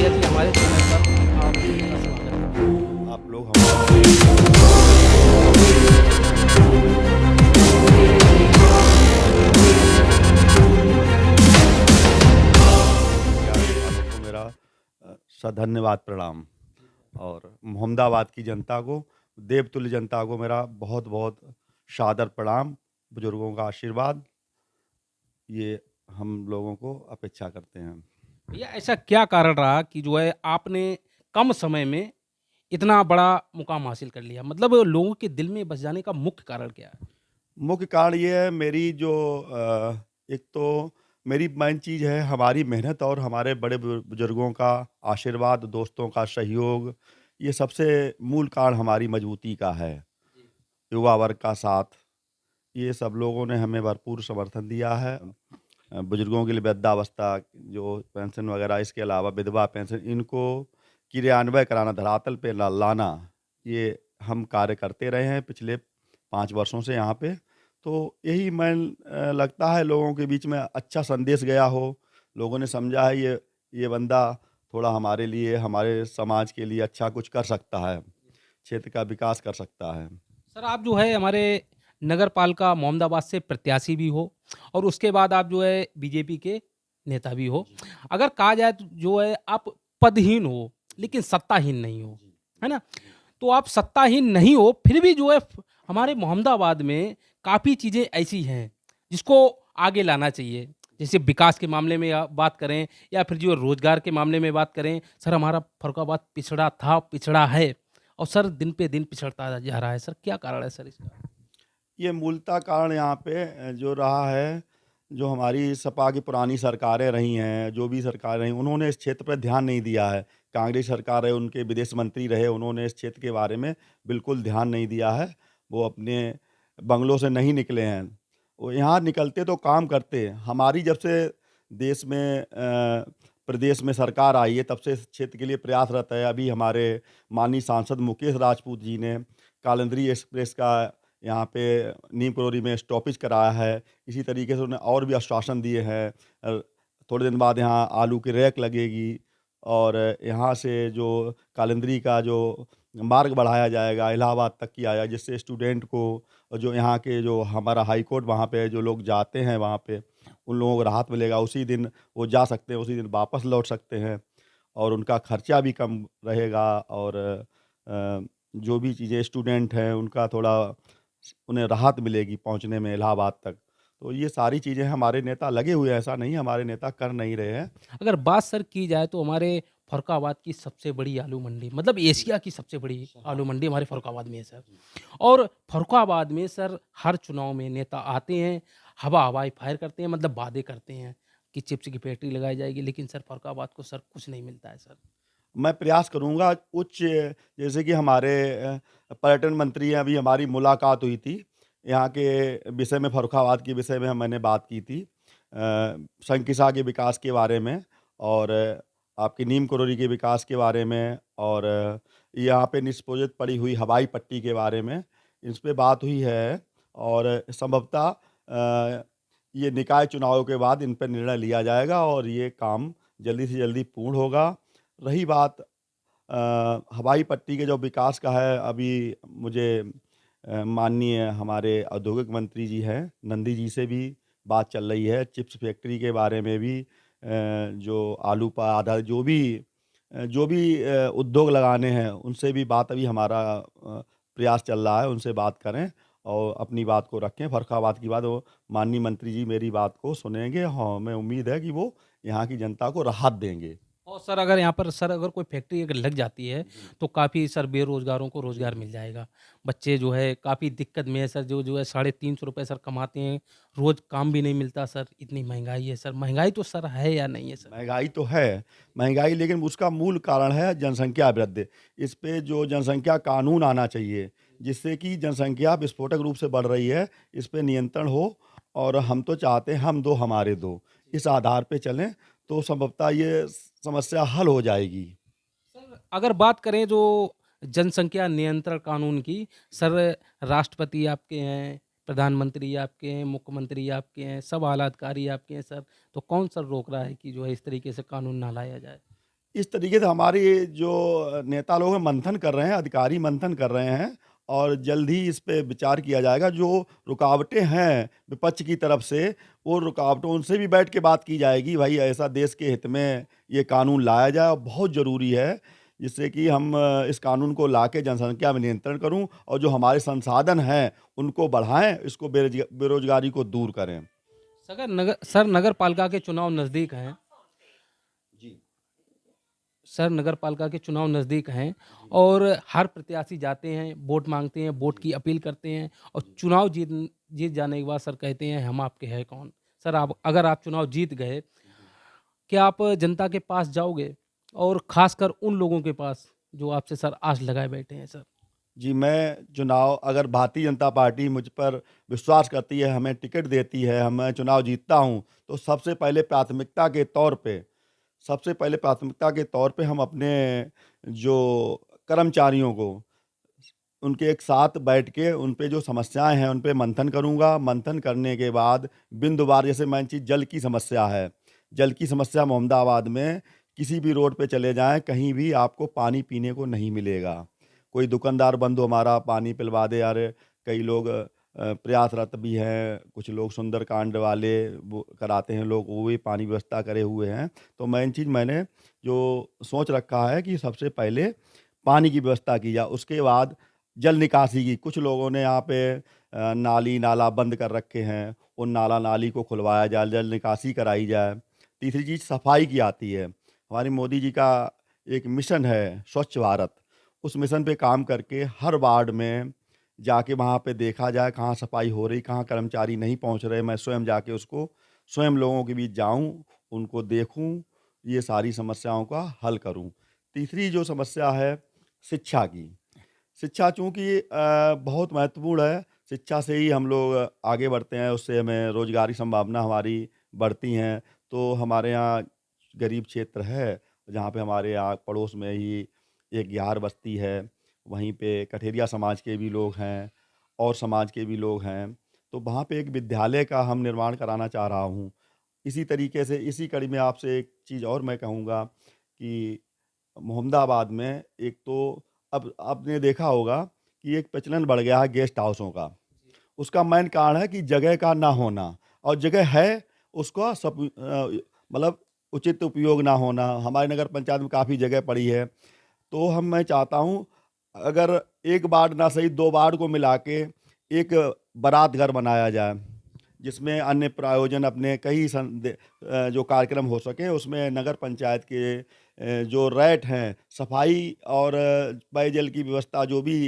ऐसे हमारे चैनल पर आप सभी का स्वागत है। आप लोग हमारे मीडिया वालों को मेरा सधन्यवाद प्रणाम और मोहम्मदाबाद की जनता को, देवतुल्य जनता को मेरा बहुत बहुत सादर प्रणाम। बुजुर्गों का आशीर्वाद ये हम लोगों को अपेक्षा करते हैं। भैया ऐसा क्या कारण रहा कि जो है आपने कम समय में इतना बड़ा मुकाम हासिल कर लिया? मतलब लोगों के दिल में बस जाने का मुख्य कारण क्या है? मुख्य कारण ये है मेरी जो एक तो मेरी मेन चीज़ है हमारी मेहनत और हमारे बड़े बुजुर्गों का आशीर्वाद, दोस्तों का सहयोग, ये सबसे मूल कारण हमारी मजबूती का है। युवा वर्ग का साथ, ये सब लोगों ने हमें भरपूर समर्थन दिया है। बुजुर्गों के लिए वृद्धावस्था जो पेंशन वगैरह, इसके अलावा विधवा पेंशन, इनको क्रियान्वय कराना, धरातल पे लाना, ये हम कार्य करते रहे हैं पिछले 5 वर्षों से यहाँ पे। तो यही लगता है लोगों के बीच में अच्छा संदेश गया हो, लोगों ने समझा है ये बंदा थोड़ा हमारे लिए, हमारे समाज के लिए अच्छा कुछ कर सकता है, क्षेत्र का विकास कर सकता है। सर आप जो है हमारे नगर पालिका मोहम्मदाबाद से प्रत्याशी भी हो और उसके बाद आप जो है बीजेपी के नेता भी हो। अगर कहा जाए तो जो है आप पदहीन हो लेकिन सत्ताहीन नहीं हो, है ना? तो आप सत्ताहीन नहीं हो फिर भी जो है हमारे मोहम्मदाबाद में काफ़ी चीज़ें ऐसी हैं जिसको आगे लाना चाहिए। जैसे विकास के मामले में बात करें या फिर जो रोजगार के मामले में बात करें, सर हमारा फर्रुखाबाद पिछड़ा था, पिछड़ा है और सर दिन पे दिन पिछड़ता जा रहा है। सर क्या कारण है सर इसका? ये मूलतः कारण यहाँ पे जो रहा है, जो हमारी सपा की पुरानी सरकारें रही हैं, जो भी सरकारें रहीं, उन्होंने इस क्षेत्र पे ध्यान नहीं दिया है। कांग्रेस सरकार रहे, उनके विदेश मंत्री रहे, उन्होंने इस क्षेत्र के बारे में बिल्कुल ध्यान नहीं दिया है। वो अपने बंगलों से नहीं निकले हैं। वो यहाँ निकलते तो काम करते। हमारी जब से देश में प्रदेश में सरकार आई है, तब से इस क्षेत्र के लिए प्रयासरत है। अभी हमारे माननीय सांसद मुकेश राजपूत जी ने कालिंदी एक्सप्रेस का यहाँ पे नीम करौरी में स्टॉपेज कराया है। इसी तरीके से उन्होंने और भी आश्वासन दिए हैं। थोड़े दिन बाद यहाँ आलू की रैक लगेगी और यहाँ से जो कालिंदी का जो मार्ग बढ़ाया जाएगा, इलाहाबाद तक किया जाएगा, जिससे स्टूडेंट को और जो यहाँ के जो हमारा हाई कोर्ट वहाँ पे जो लोग जाते हैं वहाँ पे, उन लोगों को राहत मिलेगा। उसी दिन वो जा सकते हैं, उसी दिन वापस लौट सकते हैं और उनका खर्चा भी कम रहेगा और जो भी चीज़ें स्टूडेंट हैं उनका थोड़ा उन्हें राहत मिलेगी पहुँचने में इलाहाबाद तक। तो ये सारी चीज़ें हमारे नेता लगे हुए हैं, ऐसा नहीं हमारे नेता कर नहीं रहे हैं। अगर बात सर की जाए तो हमारे फर्रुखाबाद की सबसे बड़ी आलू मंडी मतलब एशिया की सबसे बड़ी आलू मंडी हमारे फर्रुखाबाद में है सर। और फर्रुखाबाद में सर हर चुनाव में नेता आते हैं, हवा-हवाई फायर करते हैं मतलब वादे करते हैं कि चिप्स की फैक्ट्री लगाई जाएगी लेकिन सर फर्रुखाबाद को सर कुछ नहीं मिलता है सर। मैं प्रयास करूँगा जैसे कि हमारे पर्यटन मंत्री हैं, अभी हमारी मुलाकात हुई थी। यहाँ के विषय में, फर्रुखाबाद के विषय में मैंने बात की थी। संकिसा के विकास के बारे में और आपकी नीम करौरी के विकास के बारे में और यहाँ पे निष्पोजित पड़ी हुई हवाई पट्टी के बारे में, इस पे बात हुई है और संभवतः ये निकाय चुनावों के बाद इन पे निर्णय लिया जाएगा और ये काम जल्दी से जल्दी पूर्ण होगा। रही बात हवाई पट्टी के जो विकास का है, अभी मुझे माननीय हमारे औद्योगिक मंत्री जी हैं, नंदी जी से भी बात चल रही है। चिप्स फैक्ट्री के बारे में भी जो आलू पर आधारित जो भी उद्योग लगाने हैं, उनसे भी बात अभी हमारा प्रयास चल रहा है, उनसे बात करें और अपनी बात को रखें। फर्रुखाबाद की बात वो माननीय मंत्री जी मेरी बात को सुनेंगे। हाँ, हमें उम्मीद है कि वो यहाँ की जनता को राहत देंगे। और सर अगर यहाँ पर सर अगर कोई फैक्ट्री अगर लग जाती है तो काफ़ी सर बेरोज़गारों को रोज़गार मिल जाएगा। बच्चे जो है काफ़ी दिक्कत में है सर जो है ₹350 सर कमाते हैं, रोज़ काम भी नहीं मिलता सर, इतनी महँगाई है सर। महँगाई तो सर है या नहीं है सर? महँगाई तो है, महँगाई, लेकिन उसका मूल कारण है जनसंख्या वृद्धि। इस पे जो जनसंख्या कानून आना चाहिए, जिससे कि जनसंख्या विस्फोटक रूप से बढ़ रही है, इस पे नियंत्रण हो और हम तो चाहते हैं हम दो हमारे दो, इस आधार पे चलें तो संभवतः ये समस्या हल हो जाएगी। सर अगर बात करें जो जनसंख्या नियंत्रण कानून की, सर राष्ट्रपति आपके हैं, प्रधानमंत्री आपके हैं, मुख्यमंत्री आपके हैं, सब आला अधिकारी आपके हैं सर, तो कौन सर रोक रहा है कि जो है इस तरीके से कानून ना लाया जाए? इस तरीके से हमारे जो नेता लोग हैं मंथन कर रहे हैं, अधिकारी मंथन कर रहे हैं और जल्द ही इस पे विचार किया जाएगा। जो रुकावटें हैं विपक्ष की तरफ से, वो रुकावटों उनसे भी बैठ के बात की जाएगी, भाई ऐसा देश के हित में ये कानून लाया जाए और बहुत ज़रूरी है, जिससे कि हम इस कानून को लाके जनसंख्या में नियंत्रण करूँ और जो हमारे संसाधन हैं, उनको बढ़ाएँ, इसको बेरोज़गारी को दूर करें। सर नगर पालिका के चुनाव नज़दीक हैं। जी। सर नगर पालिका के चुनाव नज़दीक हैं जी। और हर प्रत्याशी जाते हैं, वोट मांगते हैं, वोट की अपील करते हैं और जी। चुनाव जीत जाने के बाद सर कहते हैं हम आपके हैं कौन। सर आप अगर आप चुनाव जीत गए, जी। क्या आप जनता के पास जाओगे और खासकर उन लोगों के पास जो आपसे सर आस लगाए बैठे हैं सर? जी, मैं चुनाव अगर भारतीय जनता पार्टी मुझ पर विश्वास करती है, हमें टिकट देती है, मैं चुनाव जीतता हूँ, तो सबसे पहले प्राथमिकता के तौर पे हम अपने जो कर्मचारियों को, उनके एक साथ बैठ के उन पे जो समस्याएँ हैं, उन पे मंथन करूँगा। मंथन करने के बाद बिंदुवार, जैसे मेन चीज़ जल की समस्या है। जल की समस्या मोहम्मदाबाद में किसी भी रोड पे चले जाएँ, कहीं भी आपको पानी पीने को नहीं मिलेगा। कोई दुकानदार बंधु हमारा पानी पिलवा दे, अरे कई लोग प्रयासरत भी हैं, कुछ लोग सुंदरकांड वाले वो कराते हैं लोग, वो भी पानी व्यवस्था करे हुए हैं। तो मेन चीज़ मैंने जो सोच रखा है कि सबसे पहले पानी की व्यवस्था की जाए, उसके बाद जल निकासी की। कुछ लोगों ने यहाँ पे नाली नाला बंद कर रखे हैं, उन नाला नाली को खुलवाया जाए, जल निकासी कराई जाए। तीसरी चीज़ सफाई की आती है। हमारी मोदी जी का एक मिशन है स्वच्छ भारत, उस मिशन पे काम करके हर वार्ड में जाके वहाँ पे देखा जाए कहाँ सफाई हो रही, कहाँ कर्मचारी नहीं पहुँच रहे। मैं स्वयं जाके उसको स्वयं लोगों के बीच जाऊँ, उनको देखूँ, ये सारी समस्याओं का हल करूँ। तीसरी जो समस्या है शिक्षा की। शिक्षा चूँकि बहुत महत्वपूर्ण है, शिक्षा से ही हम लोग आगे बढ़ते हैं, उससे हमें रोज़गार की संभावना हमारी बढ़ती हैं। तो हमारे यहाँ गरीब क्षेत्र है, जहाँ पे हमारे यहाँ पड़ोस में ही एक ग्यार बस्ती है, वहीं पे कठेरिया समाज के भी लोग हैं और समाज के भी लोग हैं। तो वहाँ पे एक विद्यालय का हम निर्माण कराना चाह रहा हूँ। इसी तरीके से इसी कड़ी में आपसे एक चीज़ और मैं कहूँगा कि मोहम्मदाबाद में एक तो अब आपने देखा होगा कि एक प्रचलन बढ़ गया है गेस्ट हाउसों का। उसका मेन कारण है कि जगह का ना होना, और जगह है उसका मतलब उचित उपयोग ना होना। हमारे नगर पंचायत में काफ़ी जगह पड़ी है, तो मैं चाहता हूँ अगर एक वार्ड ना सही 2 वार्ड को मिला के एक बारात घर बनाया जाए, जिसमें अन्य प्रायोजन अपने कई जो कार्यक्रम हो सकें, उसमें नगर पंचायत के जो रैट हैं, सफाई और पेयजल की व्यवस्था जो भी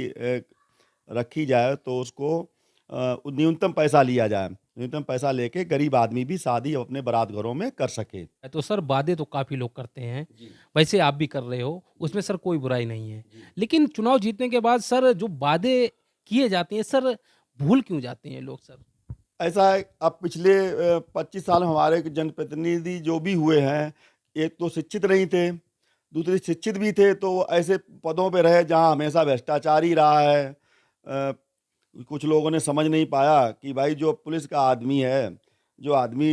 रखी जाए, तो उसको न्यूनतम पैसा लिया जाए। न्यूनतम पैसा लेके गरीब आदमी भी शादी अपने बारात घरों में कर सके। तो सर वादे तो काफ़ी लोग करते हैं, जी। वैसे आप भी कर रहे हो, जी। उसमें सर कोई बुराई नहीं है। जी। लेकिन चुनाव जीतने के बाद सर जो वादे किए जाते हैं सर, भूल क्यों जाते हैं लोग सर? ऐसा है, अब पिछले 25 साल में हमारे जनप्रतिनिधि जो भी हुए हैं, एक तो शिक्षित नहीं थे, दूसरे शिक्षित भी थे तो ऐसे पदों पे रहे जहाँ हमेशा भ्रष्टाचार ही रहा है। कुछ लोगों ने समझ नहीं पाया कि भाई जो पुलिस का आदमी है, जो आदमी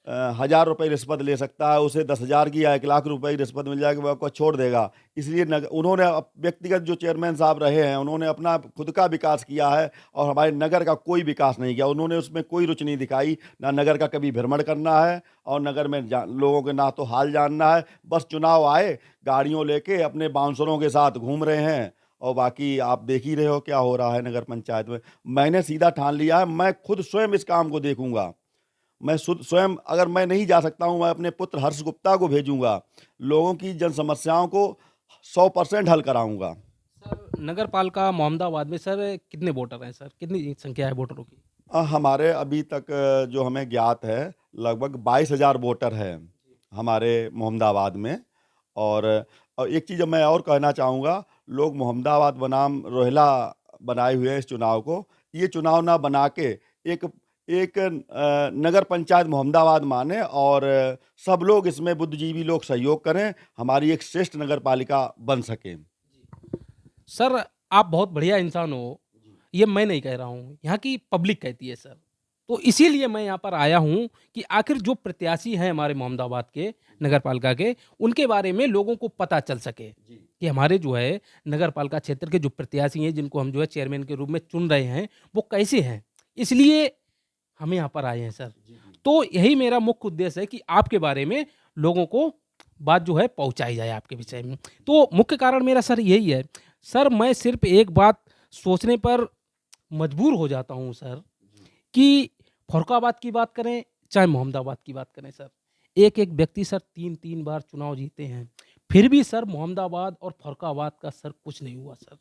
1000 रुपए रिश्वत ले सकता है, उसे 10,000 की या 1 लाख रुपए की रिश्वत मिल जाएगी, वो आपको छोड़ देगा। इसलिए उन्होंने व्यक्तिगत जो चेयरमैन साहब रहे हैं, उन्होंने अपना खुद का विकास किया है और हमारे नगर का कोई विकास नहीं किया। उन्होंने उसमें कोई रुचि नहीं दिखाई, ना नगर का कभी भ्रमण करना है और नगर में लोगों के ना तो हाल जानना है। बस चुनाव आए, गाड़ियों लेके अपने बाउंसरों के साथ घूम रहे हैं और बाकी आप देख ही रहे हो क्या हो रहा है नगर पंचायत में। मैंने सीधा ठान लिया है, मैं खुद स्वयं इस काम को देखूंगा। मैं स्वयं, अगर मैं नहीं जा सकता हूं, मैं अपने पुत्र हर्ष गुप्ता को भेजूंगा, लोगों की जन समस्याओं को 100% हल कराऊंगा। सर नगर पालिका मोहम्मदाबाद में सर कितने वोटर हैं सर? कितनी संख्या है वोटरों की? हमारे अभी तक जो हमें ज्ञात है लगभग 22,000 वोटर हैं हमारे मोहम्मदाबाद में। और एक चीज़ मैं और कहना चाहूँगा, लोग मोहम्मदाबाद बनाम रोहिला बनाए हुए हैं इस चुनाव को। ये चुनाव ना बना के एक एक नगर पंचायत मोहम्मदाबाद माने और सब लोग इसमें बुद्धिजीवी लोग सहयोग करें, हमारी एक श्रेष्ठ नगर पालिका बन सके। सर आप बहुत बढ़िया इंसान हो, ये मैं नहीं कह रहा हूँ, यहाँ की पब्लिक कहती है सर। तो इसीलिए मैं यहाँ पर आया हूँ कि आखिर जो प्रत्याशी हैं हमारे मोहम्मदाबाद के नगर पालिका के, उनके बारे में लोगों को पता चल सके कि हमारे जो है नगर पालिका क्षेत्र के जो प्रत्याशी हैं, जिनको हम जो है चेयरमैन के रूप में चुन रहे हैं, वो कैसे हैं। इसलिए हम यहाँ पर आए हैं सर। तो यही मेरा मुख्य उद्देश्य है कि आपके बारे में लोगों को बात जो है पहुँचाई जाए आपके विषय में। तो मुख्य कारण मेरा सर यही है। सर मैं सिर्फ़ एक बात सोचने पर मजबूर हो जाता हूँ सर, कि फर्रुखाबाद की बात करें, चाहे मोहम्मदाबाद की बात करें सर, एक-एक व्यक्ति सर 3-3 बार चुनाव जीते हैं। फिर भी सर मोहम्मदाबाद और फर्रुखाबाद का सर कुछ नहीं हुआ सर।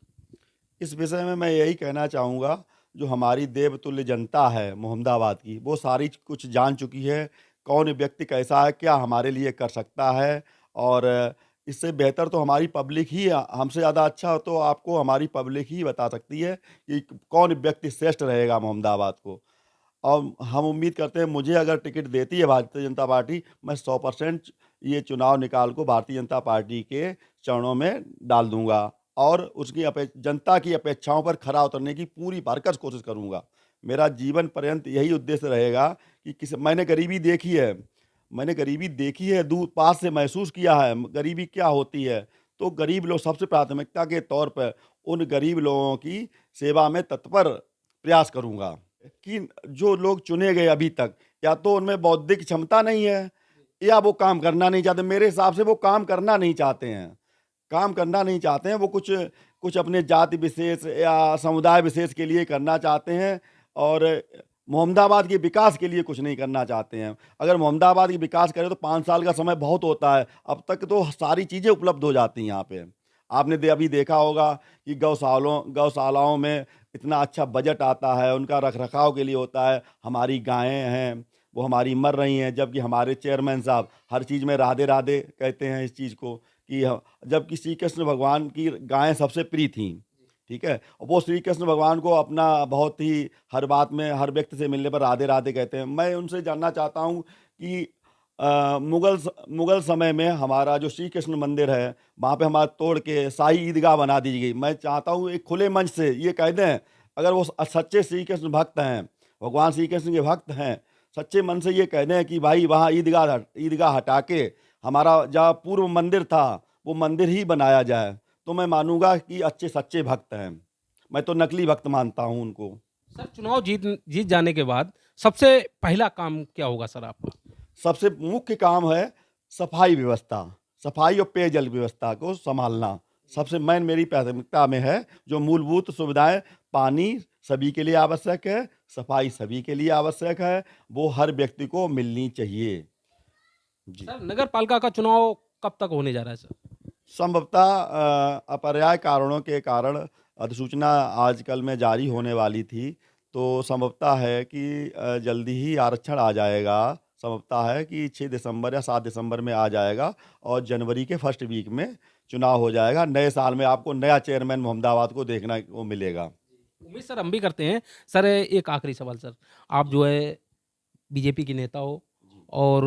इस विषय में मैं यही कहना चाहूँगा, जो हमारी देवतुल्य जनता है मोहम्मदाबाद की, वो सारी कुछ जान चुकी है, कौन व्यक्ति कैसा है, क्या हमारे लिए कर सकता है। और इससे बेहतर तो हमारी पब्लिक ही हमसे ज़्यादा अच्छा तो आपको हमारी पब्लिक ही बता सकती है कि कौन व्यक्ति श्रेष्ठ रहेगा मोहम्मदाबाद को। और हम उम्मीद करते हैं, मुझे अगर टिकट देती है भारतीय जनता पार्टी, मैं 100% ये चुनाव निकाल को भारतीय जनता पार्टी के चरणों में डाल दूँगा और उसकी जनता की अपेक्षाओं पर खरा उतरने की पूरी भरकस कोशिश करूँगा। मेरा जीवन पर्यंत यही उद्देश्य रहेगा कि मैंने गरीबी देखी है, दूर पास से महसूस किया है, गरीबी क्या होती है। तो गरीब लोग सबसे प्राथमिकता के तौर पर उन गरीब लोगों की सेवा में तत्पर प्रयास करूँगा। कि जो लोग चुने गए अभी तक, या तो उनमें बौद्धिक क्षमता नहीं है या वो काम करना नहीं चाहते। मेरे हिसाब से वो काम करना नहीं चाहते हैं। वो कुछ अपने जाति विशेष या समुदाय विशेष के लिए करना चाहते हैं और मोहम्मदाबाद के विकास के लिए कुछ नहीं करना चाहते हैं। अगर मोहम्मदाबाद की विकास करें तो 5 साल का समय बहुत होता है। अब तक तो सारी चीज़ें उपलब्ध हो जाती हैं यहाँ पे। आपने अभी देखा होगा कि गौशालाओं में इतना अच्छा बजट आता है, उनका रख-रखाव के लिए होता है। हमारी गायें हैं, वो हमारी मर रही हैं, जबकि हमारे चेयरमैन साहब हर चीज़ में राधे-राधे कहते हैं इस चीज़ को कि जबकि श्री कृष्ण भगवान की गायें सबसे प्रिय थीं, ठीक है? और वो श्री कृष्ण भगवान को अपना बहुत ही हर बात में, हर व्यक्ति से मिलने पर राधे-राधे कहते हैं। मैं उनसे जानना चाहता हूँ कि मुगल समय में हमारा जो श्री कृष्ण मंदिर है, वहाँ पे हमारा तोड़ के शाही ईदगाह बना दी गई। मैं चाहता हूँ एक खुले मंच से ये कह दें, अगर वो सच्चे श्री कृष्ण भक्त हैं, भगवान श्री कृष्ण के भक्त हैं, सच्चे मन से ये कह दें कि भाई वहाँ ईदगाह हटा के हमारा जहाँ पूर्व मंदिर था, वो मंदिर ही बनाया जाए, तो मैं मानूँगा कि अच्छे सच्चे भक्त हैं। मैं तो नकली भक्त मानता हूँ उनको। सर चुनाव जीत जाने के बाद सबसे पहला काम क्या होगा सर आपका? सबसे मुख्य काम है सफाई और पेयजल व्यवस्था को संभालना। सबसे मेन मेरी प्राथमिकता में है। जो मूलभूत सुविधाएं, पानी सभी के लिए आवश्यक है, सफाई सभी के लिए आवश्यक है, वो हर व्यक्ति को मिलनी चाहिए। जी। सर नगर पालिका का चुनाव कब तक होने जा रहा है सर? संभवतः अपरिहार्य कारणों के कारण अधिसूचना आजकल में जारी होने वाली थी, तो संभवतः है कि जल्दी ही आरक्षण आ जाएगा। संभवतः है कि 6 दिसंबर या 7 दिसंबर में आ जाएगा और जनवरी के फर्स्ट वीक में चुनाव हो जाएगा। नए साल में आपको नया चेयरमैन मोहम्मदाबाद को देखना को मिलेगा। उम्मीद सर हम भी करते हैं। सर एक आखिरी सवाल सर, आप जो है बीजेपी के नेता हो और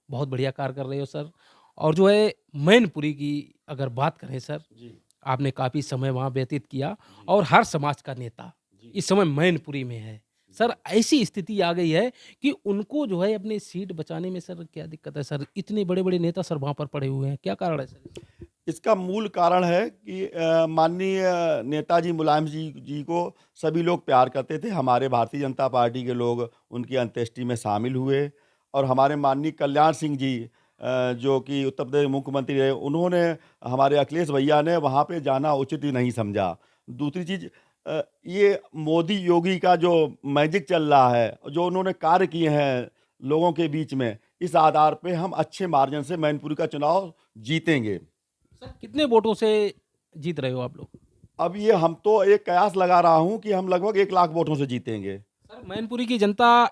बहुत बढ़िया कार्य कर रहे हो सर, और जो है मैनपुरी की अगर बात करें सर, जी। आपने काफ़ी समय वहाँ व्यतीत किया और हर समाज का नेता इस समय मैनपुरी में है। सर ऐसी स्थिति आ गई है कि उनको जो है अपनी सीट बचाने में सर क्या दिक्कत है सर? इतने बड़े-बड़े नेता सर वहाँ पर पड़े हुए हैं, क्या कारण है सर? इसका मूल कारण है कि माननीय नेताजी मुलायम जी को सभी लोग प्यार करते थे। हमारे भारतीय जनता पार्टी के लोग उनकी अंत्येष्टि में शामिल हुए और हमारे माननीय कल्याण सिंह जी जो कि उत्तर प्रदेश मुख्यमंत्री रहे, उन्होंने, हमारे अखिलेश भैया ने वहाँ पे जाना उचित ही नहीं समझा। दूसरी चीज़, ये मोदी योगी का जो मैजिक चल रहा है, जो उन्होंने कार्य किए हैं लोगों के बीच में, इस आधार पे हम अच्छे मार्जिन से मैनपुरी का चुनाव जीतेंगे। सर कितने वोटों से जीत रहे हो आप लोग? अब ये हम तो एक कयास लगा रहा हूँ कि हम लगभग 1 लाख वोटों से जीतेंगे। सर मैनपुरी की जनता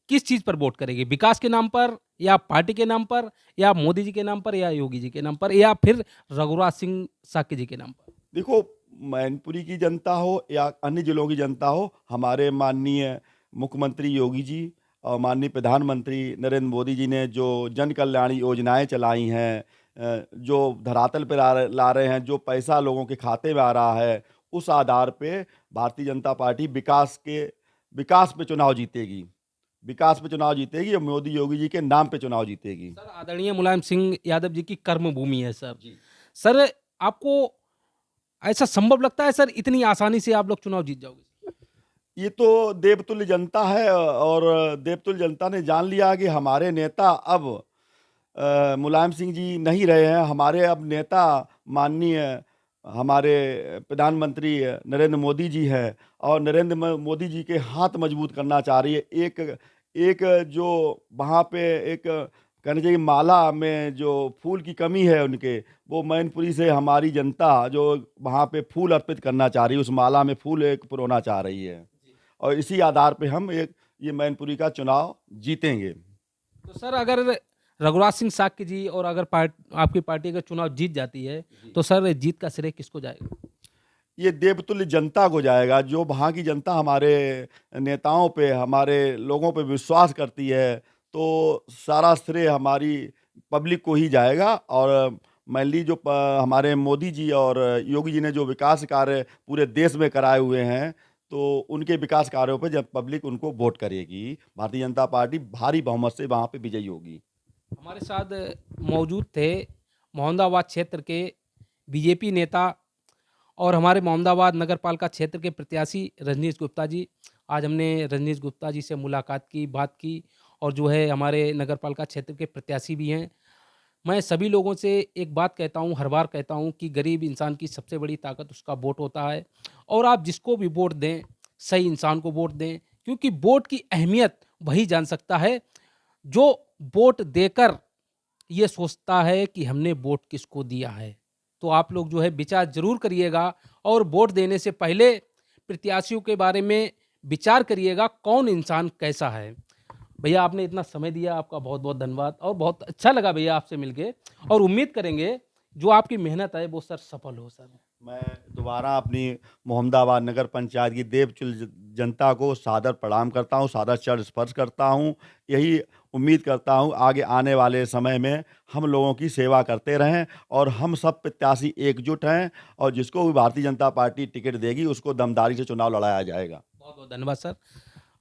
किस चीज़ पर वोट करेगी? विकास के नाम पर या पार्टी के नाम पर या मोदी जी के नाम पर या योगी जी के नाम पर या फिर रघुराज सिंह साकी जी के नाम पर? देखो, मैनपुरी की जनता हो या अन्य जिलों की जनता हो, हमारे माननीय मुख्यमंत्री योगी जी और माननीय प्रधानमंत्री नरेंद्र मोदी जी ने जो जन कल्याणी योजनाएं चलाई हैं, जो धरातल पर ला रहे हैं, जो पैसा लोगों के खाते में आ रहा है, उस आधार पे भारतीय जनता पार्टी विकास पे चुनाव जीतेगी। विकास पे चुनाव जीतेगी और मोदी योगी जी के नाम पे चुनाव जीतेगी। सर आदरणीय मुलायम सिंह यादव जी की कर्म भूमि है सर। जी। सर आपको ऐसा संभव लगता है सर इतनी आसानी से आप लोग चुनाव जीत जाओगे? ये तो देवतुल्य जनता है और देवतुल्य जनता ने जान लिया कि हमारे नेता अब मुलायम सिंह जी नहीं रहे हैं। हमारे अब नेता माननीय हमारे प्रधानमंत्री नरेंद्र मोदी जी हैं और नरेंद्र मोदी जी के हाथ मजबूत करना चाह रही है। एक एक जो वहाँ पे एक कहना चाहिए माला में जो फूल की कमी है उनके, वो मैनपुरी से हमारी जनता जो वहाँ पे फूल अर्पित करना चाह रही है, उस माला में फूल एक पुरोना चाह रही है और इसी आधार पे हम एक ये मैनपुरी का चुनाव जीतेंगे। तो सर अगर रघुराज सिंह साक्य जी और अगर आपकी पार्टी अगर चुनाव जीत जाती है तो सर जीत का श्रेय किसको जाएगा? ये देवतुल्य जनता को जाएगा। जो वहाँ की जनता हमारे नेताओं पे, हमारे लोगों पे विश्वास करती है, तो सारा श्रेय हमारी पब्लिक को ही जाएगा। और मेनली जो हमारे मोदी जी और योगी जी ने जो विकास कार्य पूरे देश में कराए हुए हैं, तो उनके विकास कार्यों पे जब पब्लिक उनको वोट करेगी, भारतीय जनता पार्टी भारी बहुमत से वहाँ पे विजयी होगी। हमारे साथ मौजूद थे मोहम्मदाबाद क्षेत्र के बीजेपी नेता और हमारे मोहम्मदाबाद नगर पालिका क्षेत्र के प्रत्याशी रजनीश गुप्ता जी। आज हमने रजनीश गुप्ता जी से मुलाकात की, बात की और जो है हमारे नगर पालिका क्षेत्र के प्रत्याशी भी हैं। मैं सभी लोगों से एक बात कहता हूँ, हर बार कहता हूँ कि गरीब इंसान की सबसे बड़ी ताकत उसका वोट होता है और आप जिसको भी वोट दें, सही इंसान को वोट दें, क्योंकि वोट की अहमियत वही जान सकता है जो वोट देकर ये सोचता है कि हमने वोट किसको दिया है। तो आप लोग जो है विचार ज़रूर करिएगा और वोट देने से पहले प्रत्याशियों के बारे में विचार करिएगा कौन इंसान कैसा है। भैया आपने इतना समय दिया, आपका बहुत बहुत धन्यवाद और बहुत अच्छा लगा भैया आपसे मिलके और उम्मीद करेंगे जो आपकी मेहनत है वो सर सफल हो सर। मैं दोबारा अपनी मोहम्मदाबाद नगर पंचायत की देवतुल्य जनता को सादर प्रणाम करता हूँ, सादर चरण स्पर्श करता हूँ। यही उम्मीद करता हूँ आगे आने वाले समय में हम लोगों की सेवा करते रहें और हम सब प्रत्याशी एकजुट हैं और जिसको भी भारतीय जनता पार्टी टिकट देगी उसको दमदारी से चुनाव लड़ाया जाएगा। बहुत बहुत धन्यवाद सर।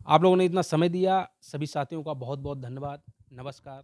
आप लोगों ने इतना समय दिया, सभी साथियों का बहुत बहुत धन्यवाद। नमस्कार।